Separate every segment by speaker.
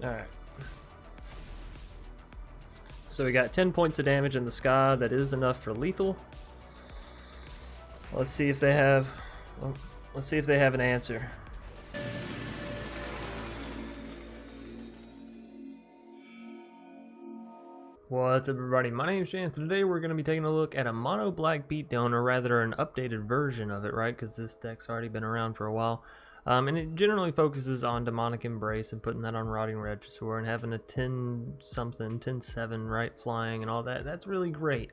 Speaker 1: Alright. So we got 10 points of damage in the sky. That is enough for lethal. Let's see if they have... Well, let's see if they have an answer. What's up, everybody? My name's Chance, and today we're going to be taking a look at a Mono Black beatdown, or rather an updated version of it, right? Because this deck's already been around for a while. And it generally focuses on Demonic Embrace and putting that on Rotting Regisaur and having a 10-something, 10-7, right, flying and all that. That's really great.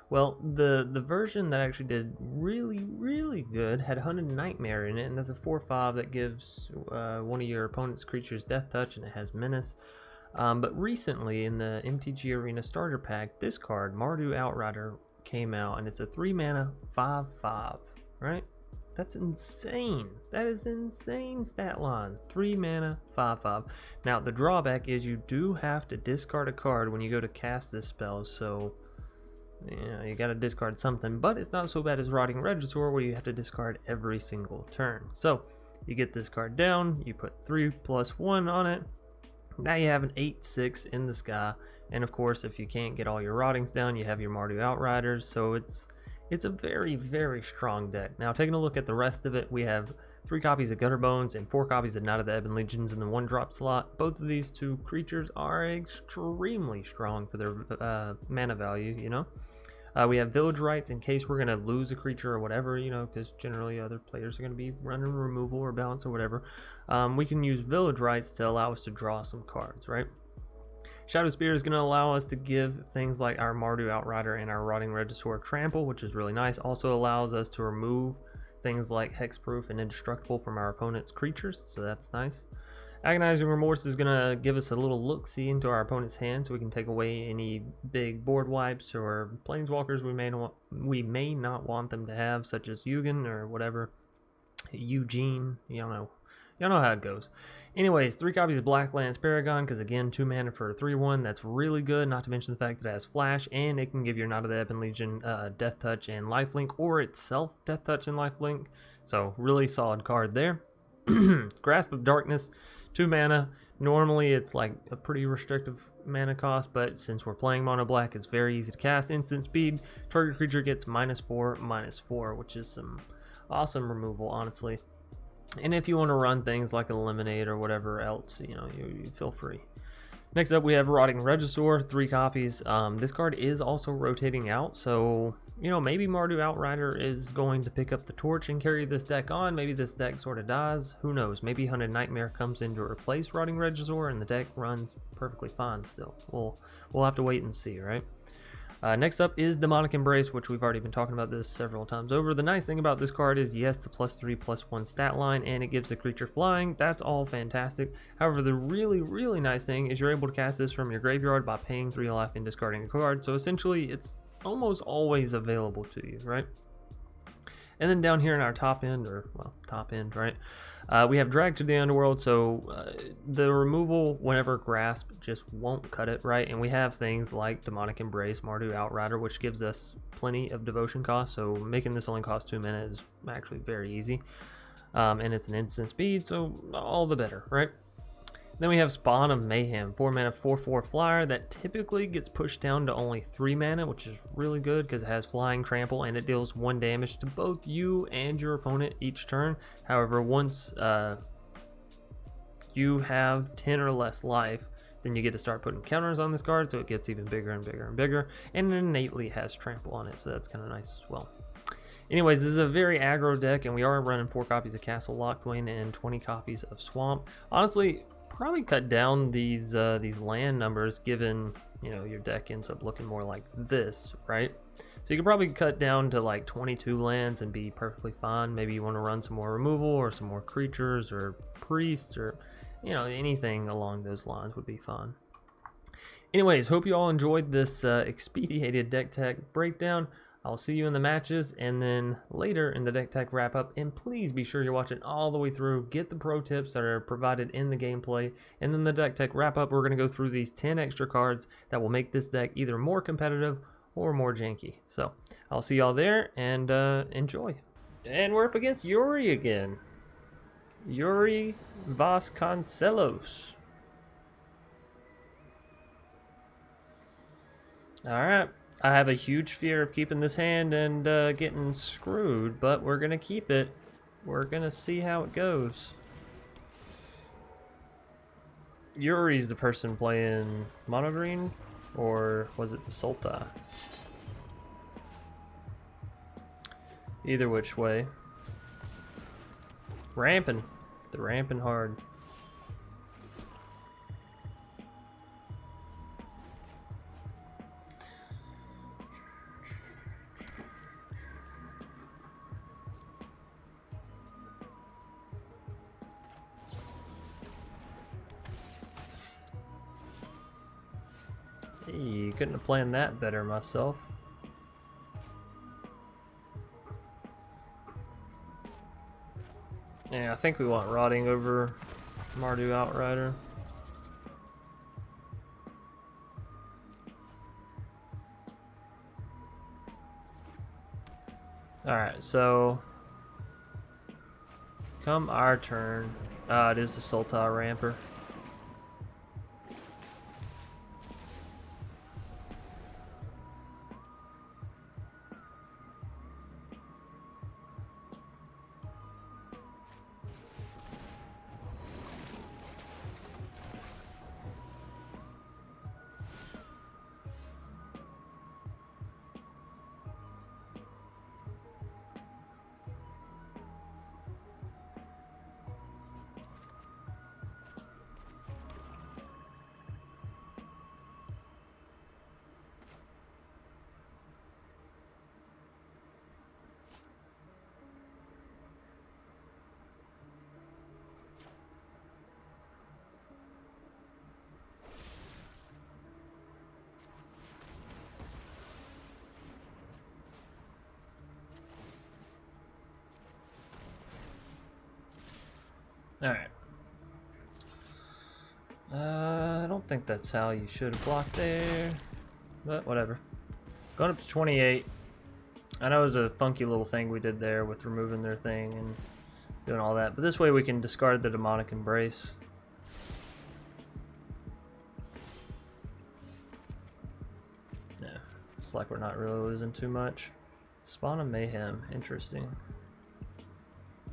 Speaker 1: Well, the version that actually did really good had Hunted Nightmare in it, and that's a 4/5 that gives one of your opponent's creatures Death Touch, and it has Menace. But recently in the MTG Arena starter pack, this card, Mardu Outrider, came out, and it's a 3-mana 5/5, right? That's insane. That is insane stat line. 3-mana 5/5. Now, the drawback is you do have to discard a card when you go to cast this spell, so yeah, you gotta discard something, but it's not so bad as Rotting Regisaur, where you have to discard every single turn. So you get this card down, you put 3+1 on it. Now you have an 8/6 in the sky, and of course, if you can't get all your Rottings down, you have your Mardu Outriders. So it's a very strong deck. Now, taking a look at the rest of it, we have 3 copies of Gutterbones and 4 copies of Knight of the Ebon Legions in the 1-drop slot. Both of these two creatures are extremely strong for their mana value, you know. We have Village Rites in case we're going to lose a creature or whatever, you know, because generally other players are going to be running removal or balance or whatever. We can use Village Rites to allow us to draw some cards, right? Shadow Spear is going to allow us to give things like our Mardu Outrider and our Rotting Regisaur Trample, which is really nice. Also allows us to remove things like Hexproof and Indestructible from our opponent's creatures, so that's nice. Agonizing Remorse is going to give us a little look-see into our opponent's hand, so we can take away any big board wipes or planeswalkers we may not want them to have, such as Yugen or whatever. Eugene, you know how it goes. Anyways, 3 copies of Blacklance Paragon, because again, 2 mana for a 3/1, that's really good, not to mention the fact that it has Flash, and it can give your Knight of the Ebon Legion Death Touch and Lifelink, or itself Death Touch and Lifelink, so really solid card there. Grasp of Darkness, 2 mana. Normally it's like a pretty restrictive mana cost, but since we're playing Mono Black, it's very easy to cast. Instant speed, target creature gets -4/-4, which is some awesome removal, honestly. And if you want to run things like Eliminate or whatever else, you know, you feel free. Next up, we have Rotting Regisaur, 3 copies. This card is also rotating out, so you know, maybe Mardu Outrider is going to pick up the torch and carry this deck on. Maybe this deck sort of dies. Who knows? Maybe Hunted Nightmare comes in to replace Rotting Regisaur, and the deck runs perfectly fine still. We'll have to wait and see, right? Next up is Demonic Embrace, which we've already been talking about this several times over. The nice thing about this card is, yes, the +3/+1 stat line, and it gives the creature flying. That's all fantastic. However, the really nice thing is you're able to cast this from your graveyard by paying 3 life and discarding a card. So essentially, it's almost always available to you, right? And then down here in our top end, right, we have Drag to the Underworld. So the removal whenever Grasp just won't cut it, right? And we have things like Demonic Embrace, Mardu Outrider, which gives us plenty of devotion cost. So making this only cost 2 mana is actually very easy. And it's an instant speed, so all the better, right? Then we have Spawn of Mayhem, 4 mana 4/4 flyer that typically gets pushed down to only 3 mana, which is really good because it has Flying Trample and it deals 1 damage to both you and your opponent each turn. However, once you have 10 or less life, then you get to start putting counters on this card, so it gets even bigger and bigger and bigger, and it innately has Trample on it, so that's kind of nice as well. Anyways, this is a very aggro deck, and we are running 4 copies of Castle Locthwain and 20 copies of Swamp. Honestly, probably cut down these land numbers, given, you know, your deck ends up looking more like this, right? So you could probably cut down to like 22 lands and be perfectly fine. Maybe you want to run some more removal or some more creatures or priests, or you know, anything along those lines would be fine. Anyways, hope you all enjoyed this expedited deck tech breakdown. I'll see you in the matches, and then later in the deck tech wrap up. And please be sure you're watching all the way through. Get the pro tips that are provided in the gameplay, and then the deck tech wrap up, we're going to go through these 10 extra cards that will make this deck either more competitive or more janky. So I'll see y'all there, and enjoy. And we're up against Yuri again. Yuri Vasconcelos. Alright, I have a huge fear of keeping this hand and getting screwed, but we're gonna keep it. We're gonna see how it goes. Yuri's the person playing mono green, or was it the Sultai? Either which way. Ramping. They're ramping hard. Hey, couldn't have planned that better myself. Yeah, I think we want Rotting over Mardu Outrider. Alright, so come our turn. It is the Sultai Ramper. Alright. I don't think that's how you should have blocked there, but whatever. Going up to 28. I know it was a funky little thing we did there with removing their thing and doing all that, but this way we can discard the Demonic Embrace. Yeah, it's like we're not really losing too much. Spawn of Mayhem, interesting.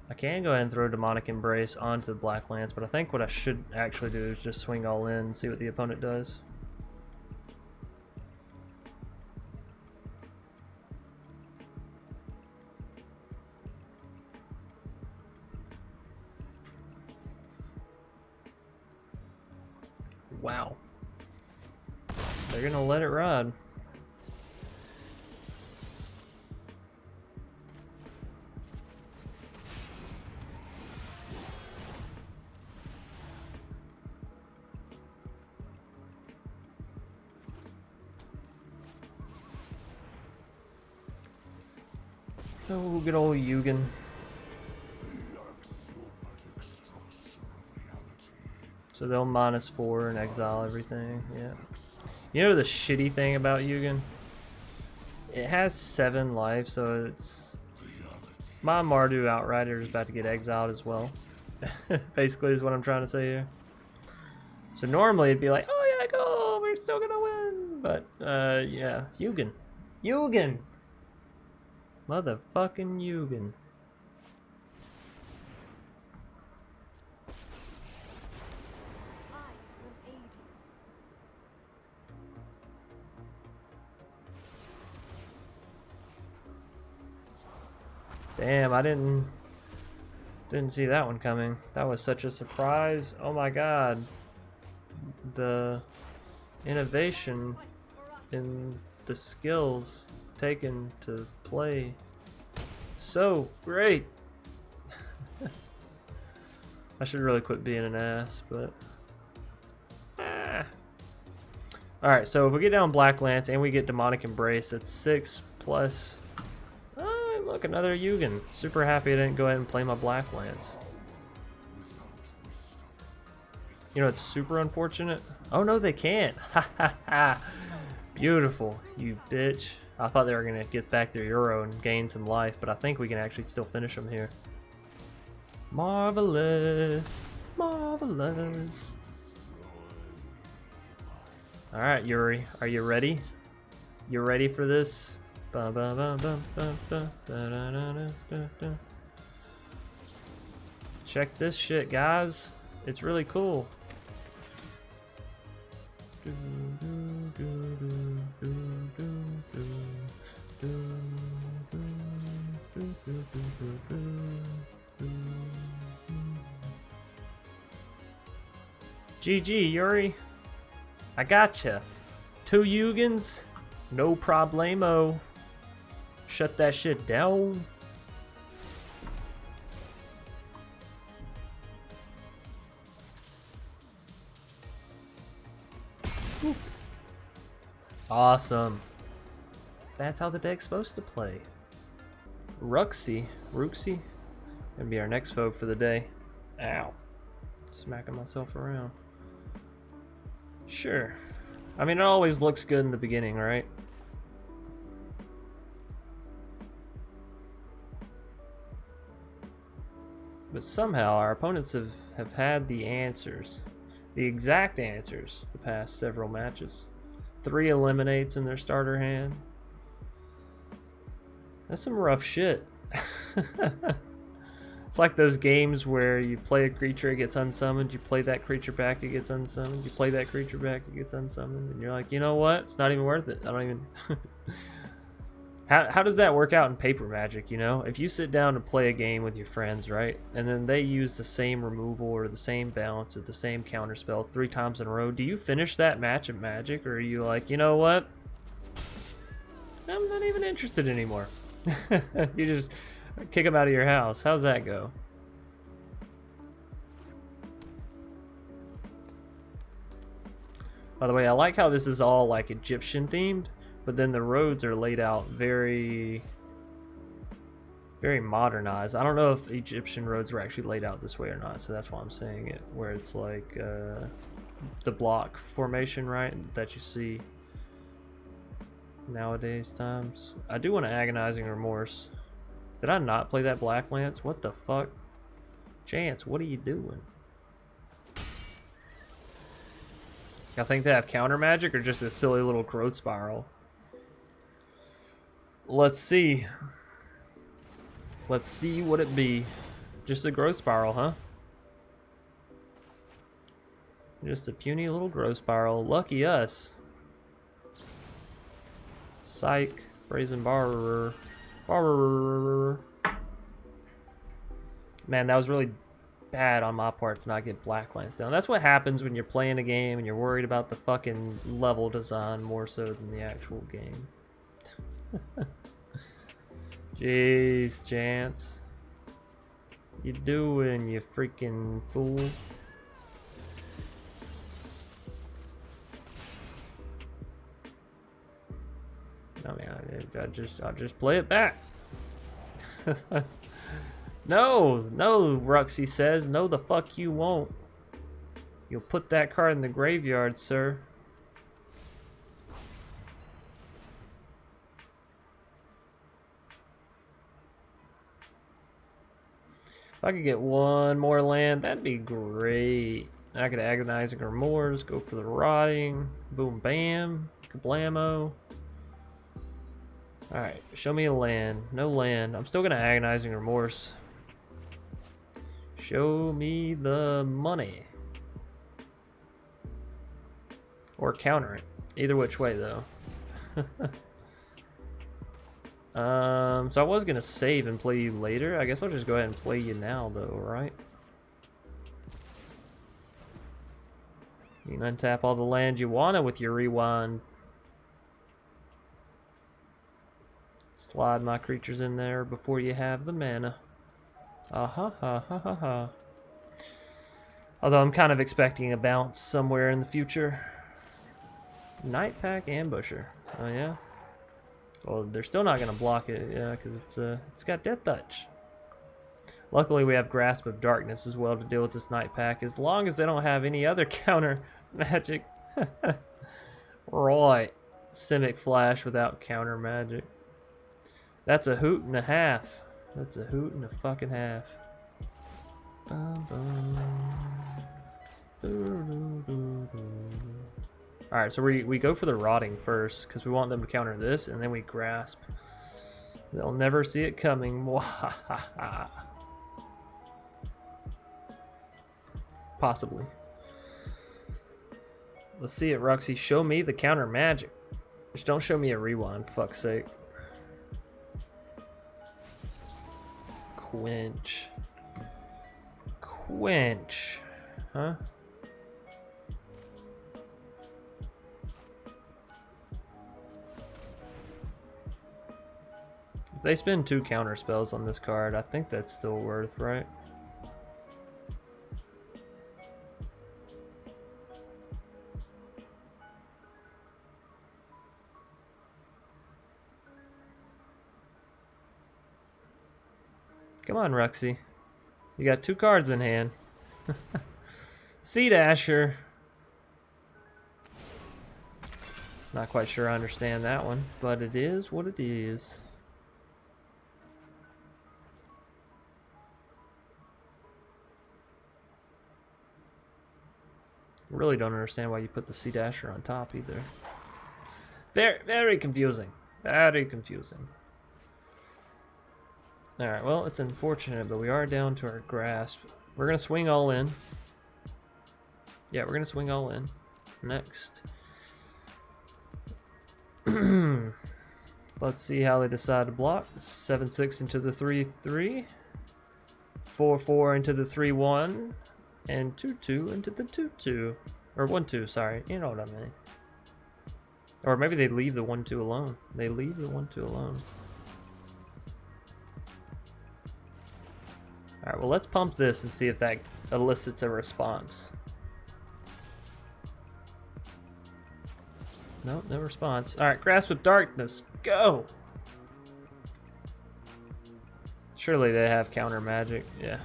Speaker 1: I can go ahead and throw Demonic Embrace onto the Blacklance, but I think what I should actually do is just swing all in and see what the opponent does. Wow. They're gonna let it ride. Oh, good old Yugen. So they'll -4 and exile everything, yeah. You know the shitty thing about Yugen? It has 7 life, so it's... My Mardu Outrider is about to get exiled as well. Basically is what I'm trying to say here. So normally it'd be like, oh yeah, go, we're still gonna win. But, yeah, Yugen. Yugen! Motherfucking Yugen. Damn, I didn't see that one coming. That was such a surprise. Oh my god. The innovation in the skills taken to play so great. I should really quit being an ass, but alright, so if we get down Blacklance and we get Demonic Embrace, it's 6 plus. Oh, look, another Yugen. Super happy I didn't go ahead and play my Blacklance. You know, it's super unfortunate. Oh no, they can't. Ha ha ha. Beautiful, you bitch. I thought they were going to get back their Euro and gain some life, but I think we can actually still finish them here. Marvelous. Marvelous. Alright, Yuri. Are you ready? You ready for this? Check this shit, guys. It's really cool. GG, Yuri. I gotcha. 2 Yugans. No problemo. Shut that shit down. Whew. Awesome. That's how the deck's supposed to play. Ruxy. Gonna be our next foe for the day. Ow. Smacking myself around. Sure. I mean, it always looks good in the beginning, right? But somehow our opponents have had the answers. The exact answers the past several matches. 3 eliminates in their starter hand. That's some rough shit. It's like those games where you play a creature, it gets unsummoned, you play that creature back, it gets unsummoned, you play that creature back, it gets unsummoned, and you're like, you know what? It's not even worth it. I don't even... How does that work out in paper Magic, you know? If you sit down and play a game with your friends, right? And then they use the same removal or the same balance or the same counterspell 3 times in a row, do you finish that match of Magic, or are you like, you know what? I'm not even interested anymore. You just kick them out of your house. How's that go? By the way, I like how this is all like Egyptian themed, but then the roads are laid out very modernized. I don't know if Egyptian roads were actually laid out this way or not, so that's why I'm saying it, where it's like the block formation, right, that you see nowadays times. I do want an Agonizing Remorse. Did I not play that Blacklance? What the fuck? Chance, what are you doing? I think they have counter magic or just a silly little growth spiral. Let's see. Let's see what it be. Just a growth spiral, huh? Just a puny little growth spiral. Lucky us. Psych. Brazen Borrower. Man, that was really bad on my part to not get Blacklance down. That's what happens when you're playing a game and you're worried about the fucking level design more so than the actual game. Jeez, Chance. You doing, you freaking fool? I mean, I'll just play it back. No, Ruxy says. No, the fuck you won't. You'll put that card in the graveyard, sir. If I could get one more land, that'd be great. I could Agonizing Remorse, go for the Rotting. Boom, bam. Kablamo. Alright, show me a land. No land. I'm still gonna Agonizing Remorse. Show me the money. Or counter it. Either which way, though. So I was gonna save and play you later. I guess I'll just go ahead and play you now, though, right? You can untap all the land you wanna with your rewind. Slide my creatures in there before you have the mana. Ha. Although I'm kind of expecting a bounce somewhere in the future. Night Pack Ambusher. Oh yeah. Well, they're still not gonna block it, yeah, because it's got Death Touch. Luckily, we have Grasp of Darkness as well to deal with this Night Pack, as long as they don't have any other counter magic. Right. Simic Flash without counter magic. That's a hoot and a half. That's a hoot and a fucking half. Alright, so we go for the Rotting first, because we want them to counter this, and then we Grasp. They'll never see it coming. Possibly. Let's see it, Roxy. Show me the counter magic. Just don't show me a rewind, fuck's sake. Quench. Quench. Huh? If they spend 2 counter spells on this card, I think that's still worth, right? Come on, Ruxy. You got 2 cards in hand. Sea Dasher. Not quite sure I understand that one, but it is what it is. Really don't understand why you put the Sea Dasher on top either. Very confusing. Very confusing. Alright, well, it's unfortunate, but we are down to our Grasp. We're going to swing all in. Yeah, we're going to swing all in. Next. Let's see how they decide to block. 7-6 into the 3-3. 4-4 into the 3-1. And 2-2 into the 2-2. Or 1-2, sorry. You know what I mean. Or maybe they leave the 1-2 alone. They leave the 1-2 alone. Alright, well, let's pump this and see if that elicits a response. Nope, no response. Alright, Grasp of Darkness. Go! Surely they have counter magic. Yeah.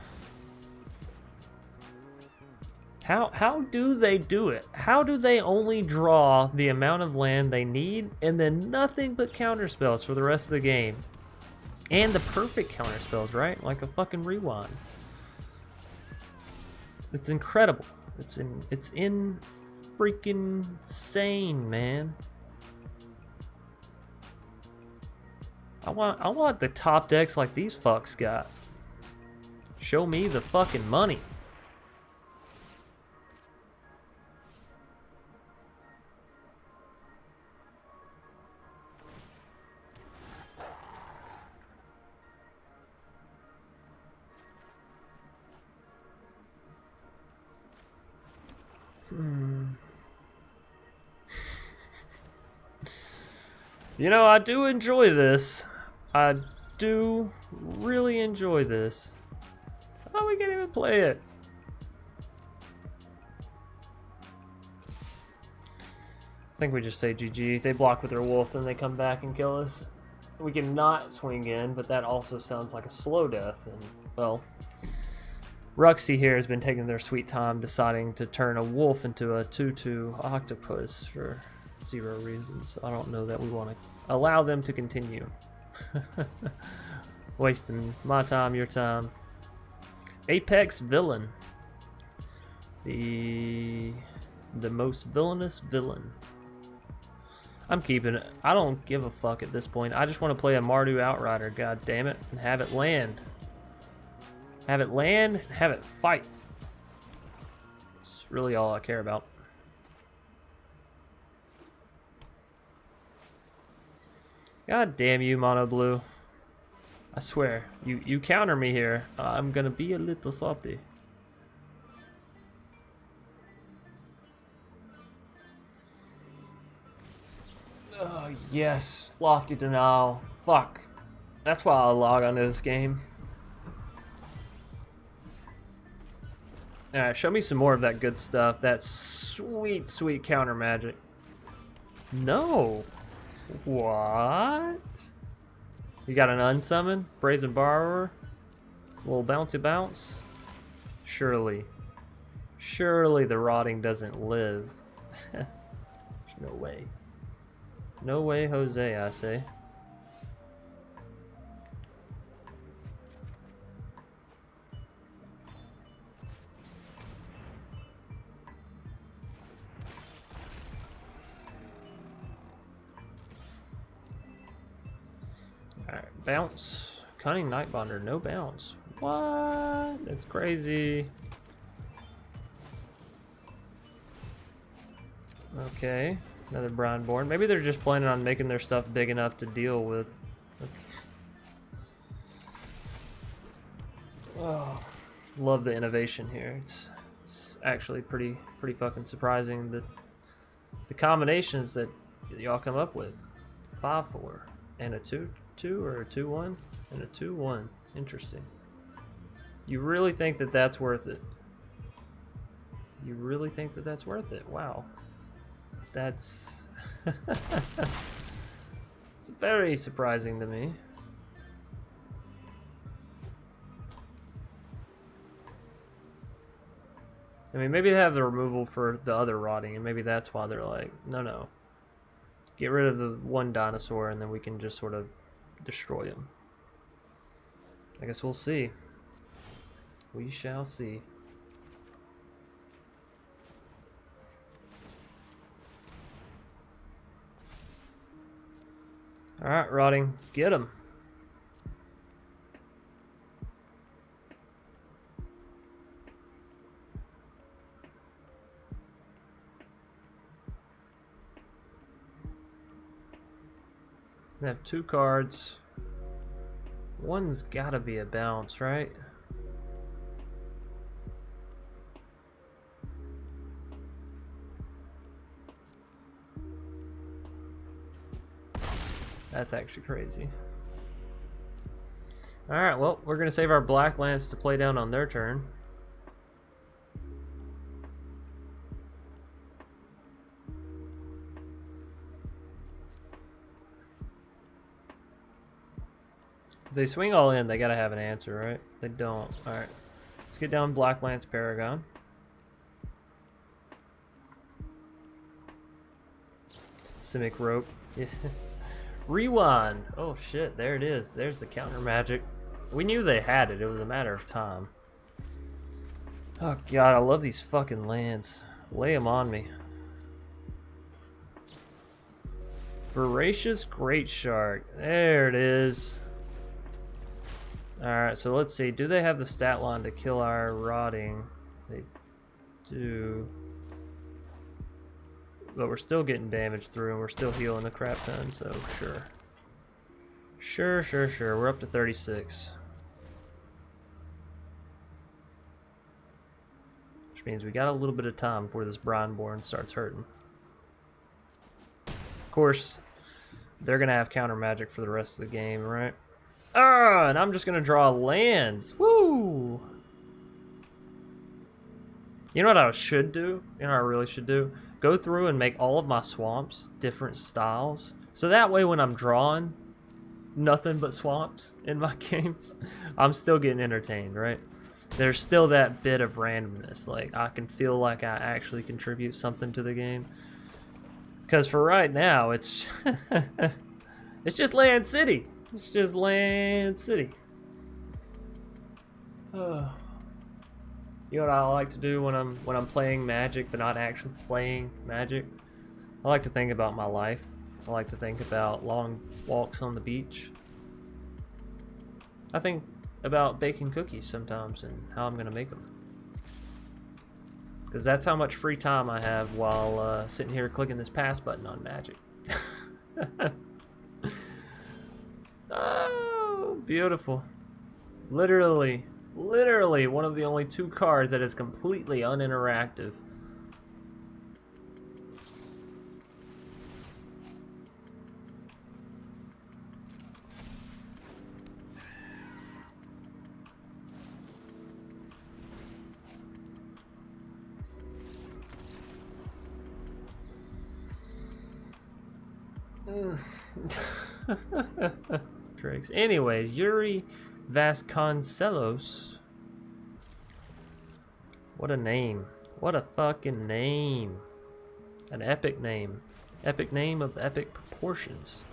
Speaker 1: How do they do it? How do they only draw the amount of land they need and then nothing but counter spells for the rest of the game? And the perfect counter spells, right? Like a fucking rewind. It's incredible. It's in freaking insane, man. I want the top decks like these fucks got. Show me the fucking money. You know, I do enjoy this. I do really enjoy this. Oh, we can't even play it. I think we just say GG. They block with their wolf, then they come back and kill us. We can not swing in, but that also sounds like a slow death. And, well, Ruxy here has been taking their sweet time deciding to turn a wolf into a 2-2 octopus for 0 reasons. I don't know that we want to allow them to continue. Wasting my time, your time. Apex Villain. The most villainous villain. I'm keeping it. I don't give a fuck at this point. I just want to play a Mardu Outrider, god damn it, and have it land. Have it land, have it fight. It's really all I care about. God damn you, Mono Blue. I swear, you counter me here, I'm gonna be a little salty. Oh, yes, Lofty Denial. Fuck. That's why I'll log onto this game. Alright, show me some more of that good stuff. That sweet, sweet counter magic. No. What? You got an unsummon? Brazen Borrower? Little bouncy bounce? Surely. Surely the Rotting doesn't live. There's no way. No way, Jose, I say. Bounce. Cunning Nightbonder, no bounce. What? That's crazy. Okay, another Brownborn. Maybe they're just planning on making their stuff big enough to deal with. Okay. Oh, love the innovation here. It's actually pretty fucking surprising that the combinations that y'all come up with. 5-4 and a 2-2 or a 2-1 and a 2-1. Interesting. You really think that that's worth it? You really think that that's worth it? Wow. That's it's very surprising to me. I mean, maybe they have the removal for the other rotting, and maybe that's why they're like, no. Get rid of the one dinosaur, and then we can just sort of destroy him. I guess we'll see. We shall see. Alright, Rotting, get him. I have 2 cards. One's gotta be a bounce, right? That's actually crazy. Alright, well, we're gonna save our Blacklance to play down on their turn. If they swing all in, they gotta have an answer, right? They don't. Alright. Let's get down Blacklance Paragon. Simic Rope. Yeah. Rewind. Oh shit, there it is. There's the counter magic. We knew they had it. It was a matter of time. Oh god, I love these fucking lands. Lay them on me. Voracious Great Shark. There it is. Alright, so let's see. Do they have the stat line to kill our rotting? They do. But we're still getting damage through and we're still healing a crap ton, so sure. Sure. We're up to 36. Which means we got a little bit of time before this Brownborn starts hurting. Of course, they're going to have counter magic for the rest of the game, right? Ah, and I'm just going to draw lands. Woo! You know what I should do? You know what I really should do? Go through and make all of my swamps different styles. So that way when I'm drawing nothing but swamps in my games, I'm still getting entertained, right? There's still that bit of randomness. Like, I can feel like I actually contribute something to the game. Because for right now, it's it's just Land City. It's just Land City. You know what I like to do when I'm playing Magic, but not actually playing Magic? I like to think about my life. I like to think about long walks on the beach. I think about baking cookies sometimes and how I'm gonna make them. Because that's how much free time I have while sitting here clicking this pass button on Magic. Oh, beautiful. Literally one of the only 2 cards that is completely uninteractive. Tricks. Anyways, Yuri Vasconcelos. What a name. What a fucking name. An epic name. Epic name of epic proportions.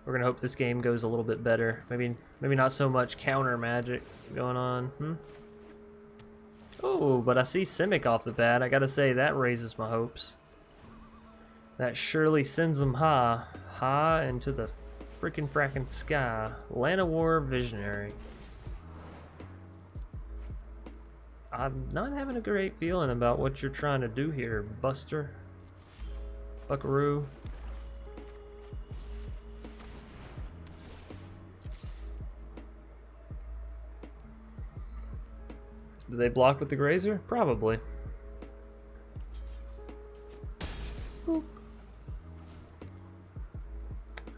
Speaker 1: We're gonna hope this game goes a little bit better. Maybe not so much counter magic going on. Oh, but I see Simic off the bat. I gotta say, that raises my hopes. That surely sends them high into the freaking fracking sky. Land of War Visionary. I'm not having a great feeling about what you're trying to do here, Buster. Buckaroo. Do they block with the Grazer? Probably. Boop.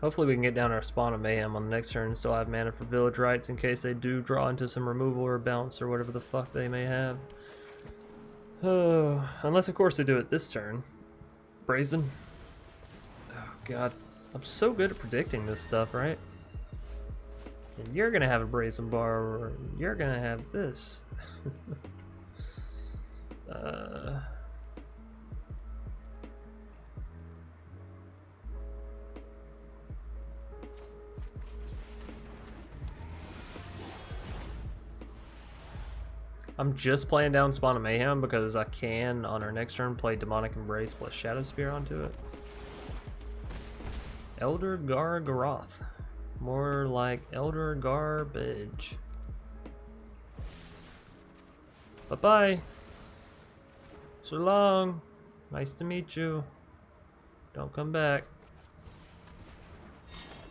Speaker 1: Hopefully we can get down our Spawn of Mayhem on the next turn and still have mana for Village Rites in case they do draw into some removal or bounce or whatever the fuck they may have. Unless of course they do it this turn. Brazen. Oh god. I'm so good at predicting this stuff, right? And you're gonna have a Brazen Bar, or you're gonna have this. I'm just playing down Spawn of Mayhem because I can, on our next turn, play Demonic Embrace plus Shadow Spear onto it. Elder Gargaroth. More like Elder Garbage. Bye-bye. So long. Nice to meet you. Don't come back.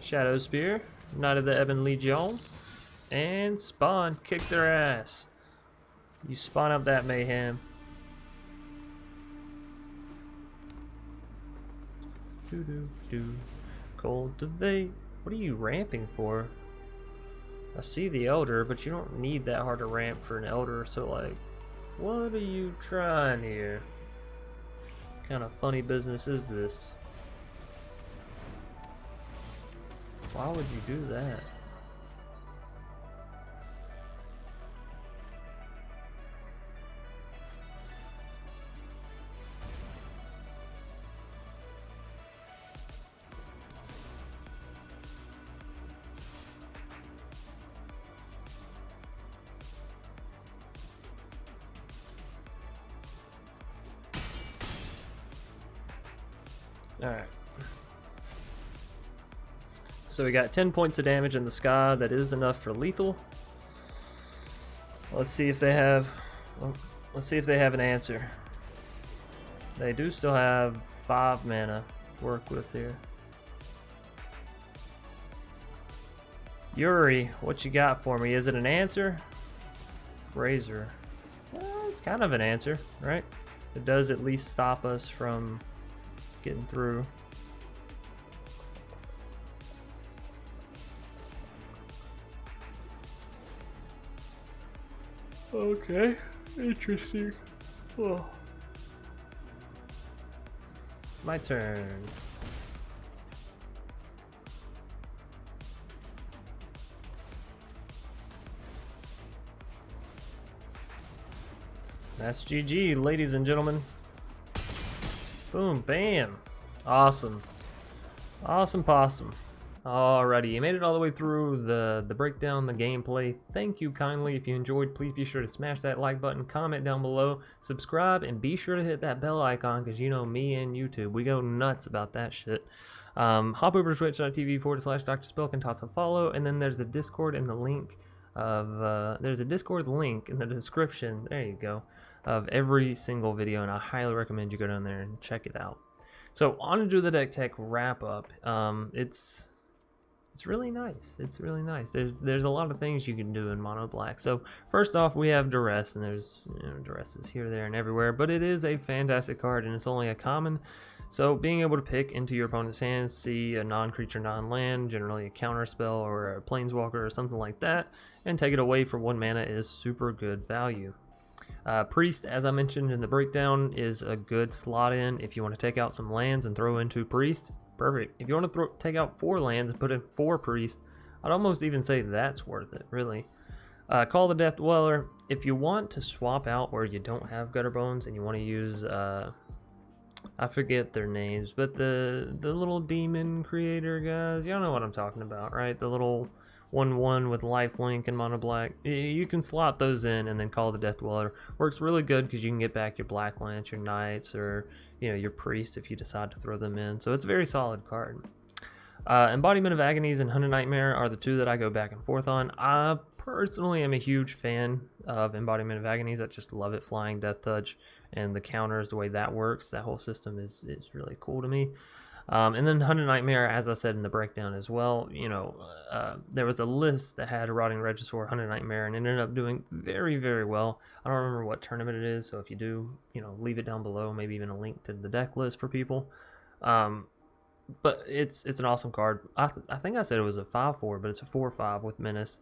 Speaker 1: Shadow Spear. Knight of the Ebon Legion. And Spawn. Kick their ass. You spawn up that mayhem. Do. Cultivate. What are you ramping for? I see the Elder, but you don't need that hard to ramp for an Elder, so like, what are you trying here? What kind of funny business is this? Why would you do that? Alright. So we got 10 points of damage in the sky. That is enough for lethal. Let's see if they have an answer. They do still have 5 mana to work with here. Yuri, what you got for me? Is it an answer? Razor. Well, it's kind of an answer, right? It does at least stop us from getting through. Okay, interesting. Oh. My turn. That's GG, ladies and gentlemen. Boom, bam. Awesome. Awesome possum. Alrighty, you made it all the way through the breakdown, the gameplay. Thank you kindly. If you enjoyed, please be sure to smash that like button, comment down below, subscribe, and be sure to hit that bell icon because you know me and YouTube, we go nuts about that shit. Hop over to twitch.tv/Dr. Spelk and toss a follow, and then there's a Discord in the link of there's a Discord link in the description. There you go. Of every single video, and I highly recommend you go down there and check it out. So on to do the deck tech wrap up. It's really nice. It's really nice. There's a lot of things you can do in Mono Black. So first off, we have Duress, and there's Duresses here, there, and everywhere. But it is a fantastic card, and it's only a common. So being able to pick into your opponent's hands, see a non-creature, non-land, generally a counter spell or a planeswalker or something like that, and take it away for 1 mana is super good value. Priest, as I mentioned in the breakdown, is a good slot in if you want to take out some lands and throw into Priest. Perfect. If you want to take out 4 lands and put in 4 Priest, I'd almost even say that's worth it, really. Call the Death Dweller. If you want to swap out where you don't have Gutterbones and you want to use, I forget their names, but the little demon creator guys, y'all know what I'm talking about, right? The little 1/1 with lifelink and Mono Black. You can slot those in and then call the Death Dweller. Works really good because you can get back your Blacklance, your Knights, or your Priest if you decide to throw them in. So it's a very solid card. Embodiment of Agonies and Hunted Nightmare are the two that I go back and forth on. I personally am a huge fan of Embodiment of Agonies. I just love it, flying, death touch, and the counters, the way that works. That whole system is really cool to me. And then Hunted Nightmare, as I said in the breakdown as well, you know, there was a list that had Rotting Regisaur, Hunted Nightmare, and it ended up doing very, very well. I don't remember what tournament it is, so if you do, you know, leave it down below, maybe even a link to the deck list for people. But it's an awesome card. I think I said it was a 5/4, but it's a 4/5 with Menace.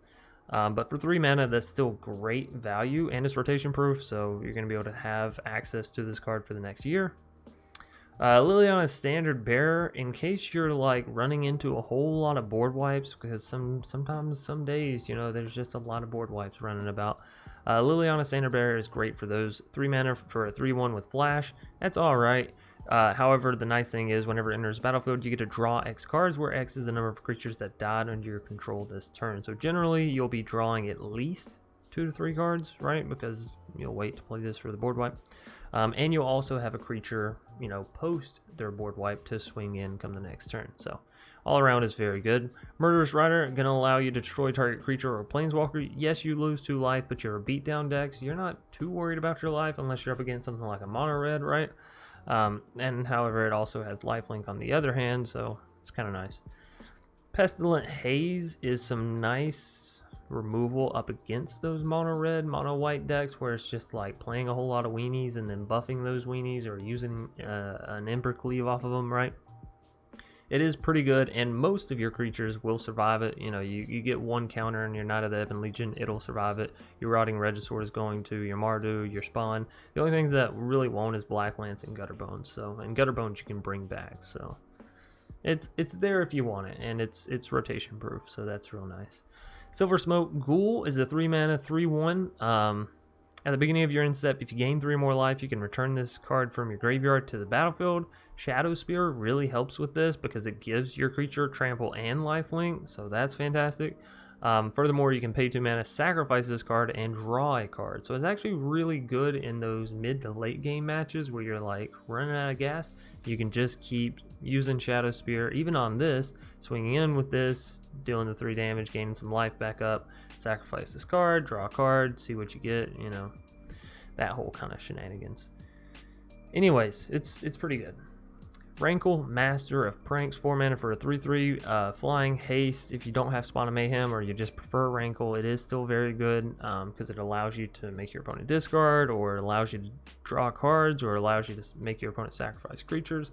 Speaker 1: But for 3 mana, that's still great value, and it's rotation proof, so you're going to be able to have access to this card for the next year. Liliana's Standard Bearer, in case you're like running into a whole lot of board wipes, because sometimes, some days, you know, there's just a lot of board wipes running about. Liliana's Standard Bearer is great for those. 3 mana for a 3/1 with Flash. That's alright. However, the nice thing is whenever it enters the battlefield, you get to draw X cards, where X is the number of creatures that died under your control this turn. So generally, you'll be drawing at least 2 to 3 cards, right? Because you'll wait to play this for the board wipe. And you'll also have a creature, you know, post their board wipe to swing in come the next turn. So all around is very good. Mardu Outrider, going to allow you to destroy target creature or planeswalker. Yes, you lose 2 life, but you're a beatdown deck, so you're not too worried about your life unless you're up against something like a mono red, right? And however, it also has lifelink on the other hand, so it's kind of nice. Pestilent Haze is some nice removal up against those mono red, mono white decks where it's just like playing a whole lot of weenies and then buffing those weenies or using an Ember Cleave off of them, right? It is pretty good, and most of your creatures will survive it. You know, you get 1 counter and your Knight of the Ebon Legion, it'll survive it. Your Rotting Regisaur is going to, your Mardu, your Spawn. The only things that really won't is Blacklance and Gutterbones. So, and Gutterbones you can bring back. So, it's there if you want it, and it's rotation proof. So that's real nice. Silver Smoke Ghoul is a 3 mana 3/1. At the beginning of your end step, if you gain 3 more life, you can return this card from your graveyard to the battlefield. Shadow Spear really helps with this because it gives your creature trample and lifelink, so that's fantastic. Furthermore, you can pay 2 mana, sacrifice this card, and draw a card. So it's actually really good in those mid to late game matches where you're like running out of gas. You can just keep using Shadow Spear, even on this, swinging in with this, dealing the 3 damage, gaining some life back up, sacrifice this card, draw a card, see what you get, you know, that whole kind of shenanigans. Anyways, it's pretty good. Rankle, Master of Pranks, 4 mana for a 3/3, flying, haste. If you don't have Spawn of Mayhem or you just prefer Rankle, it is still very good because it allows you to make your opponent discard, or it allows you to draw cards, or allows you to make your opponent sacrifice creatures,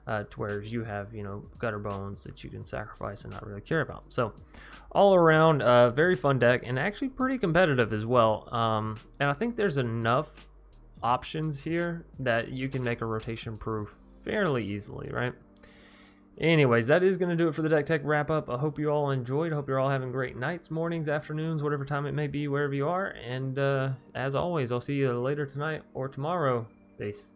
Speaker 1: to whereas you have, you know, Gutterbones that you can sacrifice and not really care about. So all around, very fun deck, and actually pretty competitive as well. And I think there's enough options here that you can make a rotation proof fairly easily, right? Anyways, that is going to do it for the Deck Tech wrap up. I hope you all enjoyed. I hope you're all having great nights, mornings, afternoons, whatever time it may be, wherever you are. And as always, I'll see you later tonight or tomorrow. Peace.